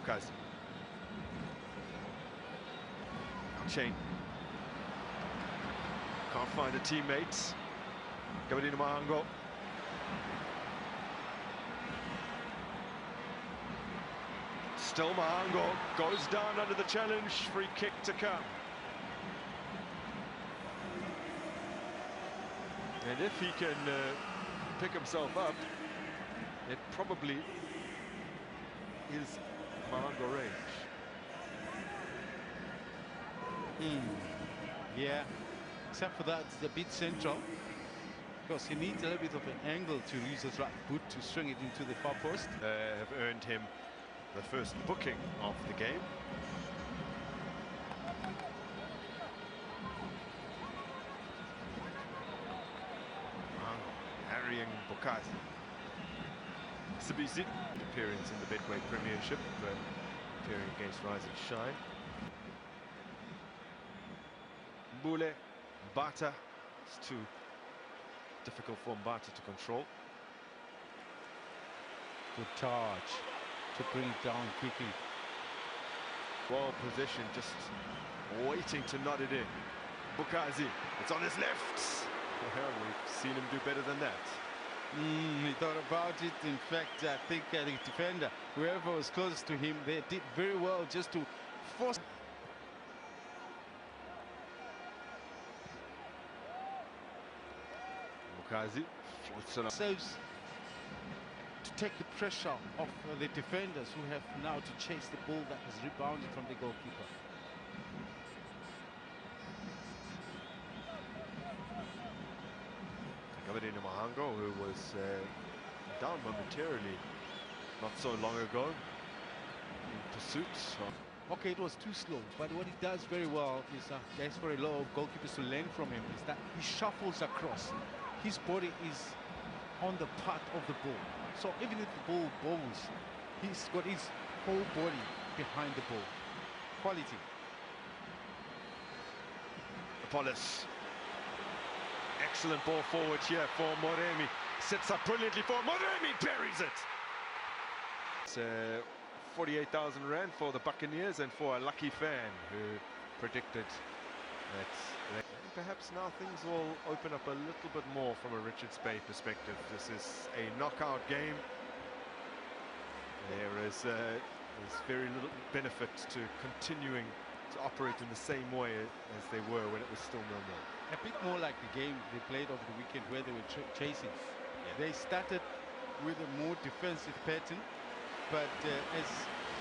Mbokazi. Chain. Can't find a teammate. Mbekezeli Mbokazi. Still Mbokazi goes down under the challenge. Free kick to come. And if he can pick himself up, it probably is Mbokazi range. Yeah, except for that, it's a bit central because he needs a little bit of an angle to use his right foot to swing it into the far post. Have earned him the first booking of the game. Harrying Mbokazi. Sibisi, appearance in the Betway Premiership, appearing against Rise and Shine. Mbule, Mbata, it's too difficult for Mbata to control. Good charge to bring it down quickly. Well positioned, just waiting to nod it in. Mbokazi, it's on his left. Well, we've seen him do better than that. He thought about it. In fact, I think the defender, whoever was closest to him, they did very well just to force. Mbokazi Saves to take the pressure off the defenders who have now to chase the ball that has rebounded from the goalkeeper. Mbekezeli Mbokazi, who was down momentarily not so long ago in pursuit. Okay, it was too slow, but what he does very well is, that's for a lot of goalkeepers to learn from him, is that he shuffles across. His body is on the path of the ball. So even if the ball bowls, he's got his whole body behind the ball. Quality. Apollos. Excellent ball forward here for Moremi. Sits up brilliantly for Moremi, buries it. It's 48,000 rand for the Buccaneers and for a lucky fan who predicted that perhaps now things will open up a little bit more from a Richards Bay perspective. This is a knockout game. There's very little benefit to continuing to operate in the same way as they were when it was still 0-0. A bit more like the game they played over the weekend where they were chasing. Yeah. They started with a more defensive pattern, but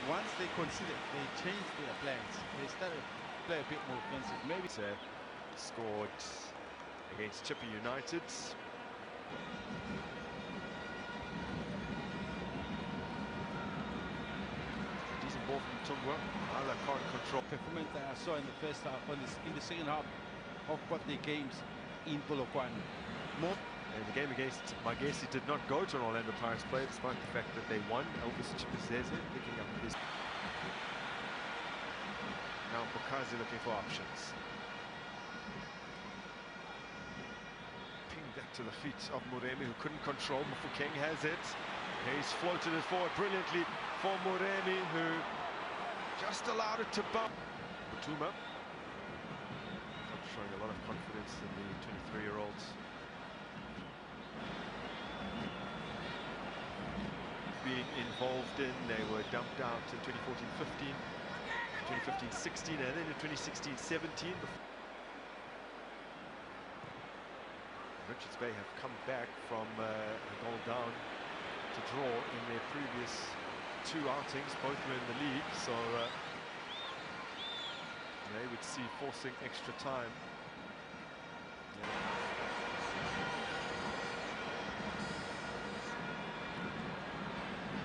once they considered, they changed their plans. They started to play a bit more offensive. Maybe scored against Chippy United. Decent ball from Tungwa. Ala can't control. Performance that I saw in the first half, in the second half of both the games in Polokwane. And the game against Mbekezeli did not go to an Orlando Pirates player, despite the fact that they won. Elvis Chipeseze picking up his. Now Mbokazi looking for options. Ping that to the feet of Moremi, who couldn't control. Mufukeng has it. He's floated it forward brilliantly for Moremi, who just allowed it to bump. Butuma showing a lot of confidence in the 23-year-olds. Being involved in, they were dumped out in 2014-15, 2015-16, and then in 2016-17. Richards Bay have come back from a goal down to draw in their previous two outings. Both were in the league, so they would see forcing extra time.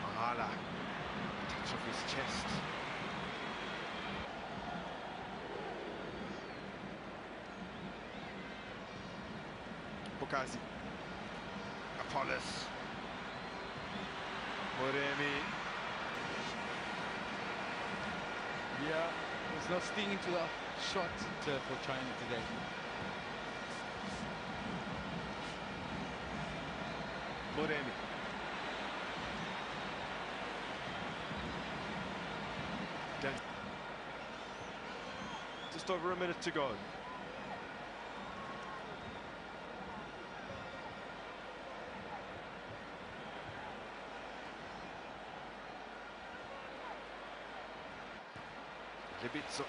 Mahala, touch of his chest. Mbokazi, Apollos, Moremi. Yeah, it's not stinging to the shot for China today. Moremi. Just over a minute to go. Libizzo.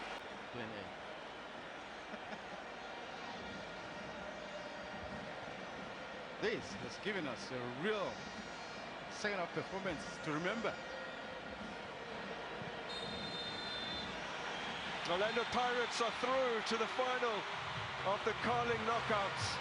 This has given us a real second-half performance to remember. Orlando Pirates are through to the final of the Carling knockouts.